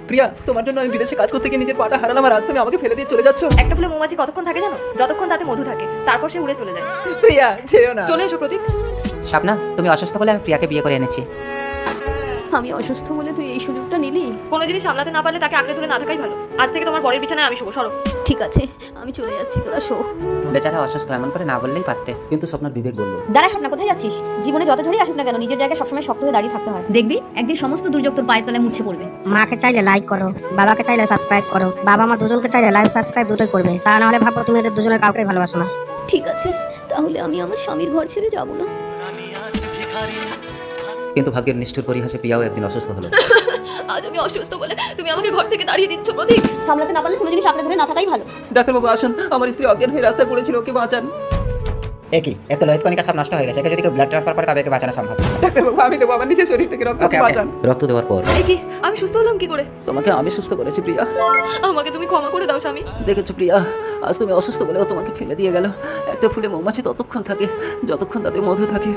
প্রিয়া, তোমার জন্য আমি বিদেশে কাজ করতে গিয়ে নিজের পাটা হারালাম, আর আজ তুমি আমাকে ফেলে দিয়ে চলে যাচ্ছ। একটা ফুলে মৌমাছি কতক্ষণ থাকে জানো? যতক্ষণ তাতে মধু থাকে, তারপর সে উড়ে চলে যায়। প্রিয়া, ছেড়ো না। চলে এসো প্রতীক। স্বপ্না, তুমি অসুস্থ বলে আমি প্রিয়াকে বিয়ে করে এনেছি। আমি অসুস্থ বলে তুই এই সুযোগটা নিলি? কোনো জিনিস সামলাতে না পারলে তাকে আঁকড়ে ধরে না থাকাই ভালো। আজ থেকে তোমার বরের বিছানায় আমি শুভ। সরো। ঠিক আছে, আমি চলে যাচ্ছি, তোরা শো। বেচারা অসুস্থ, এমন করে না বললেই পারতে। কিন্তু স্বপ্নার বিবেক বলল, দাঁড়া স্বপ্না, কোথায় যাচ্ছিস? জীবনে যত ঝড়ই আসুক না কেন, নিজের জায়গায় সবসময় শক্ত হয়ে দাঁড়িয়ে থাকতে হয়। দেখবি একদিন সমস্ত দুর্যোগ তোর পায়ের তলায় মুছে পড়বে। মাকে চাইলে লাইক করো, বাবাকে চাইলে সাবস্ক্রাইব করো। বাবা মা দুজনকে চাইলে লাইক সাবস্ক্রাইব দুটোই করবে। তা না হলে ভাবো তুমি এদের দুজনের কাউকে ভালোবাসো না। ঠিক আছে, তাহলে আমি আমার স্বামীর ঘর ছেড়ে যাব না। কিন্তু ভাগ্যের নিষ্ঠুর পরিহাসে প্রিয়াও একদিন অসুস্থ হলো। আজ আমি অসুস্থ বলে তুমি আমাকে ঘর থেকে তাড়িয়ে দিচ্ছ প্রতীক। সামলাতে না পারলে কোনো জিনিস আঁকড়ে ধরে না থাকাই ভালো। ডাক্তারবাবু আসুন, আমার স্ত্রী অজ্ঞান হয়ে রাস্তায় পড়েছিল, ওকে বাঁচান। একই এত লোহিত কণিকা সব নষ্ট হয়ে গেছে, একে যদি কেউ ব্লাড ট্রান্সফার করে তবে একে বাঁচানো সম্ভব। ডাক্তারবাবু, আমি দেবো আমার নিজের শরীর থেকে রক্ত, Okay, okay. বাঁচান। রক্ত দেওয়ার পর এই কি, আমি সুস্থ হলাম কি করে? তোমাকে আমি সুস্থ করেছি প্রিয়া। আমাকে তুমি ক্ষমা করে দাও স্বামী। দেখেছো প্রিয়া, আজ তুমি অসুস্থ বলেও তোমাকে ফেলে দিয়ে গেল। একটা ফুলে মৌমাছি ততক্ষণ থাকে যতক্ষণ তাতে মধু থাকে।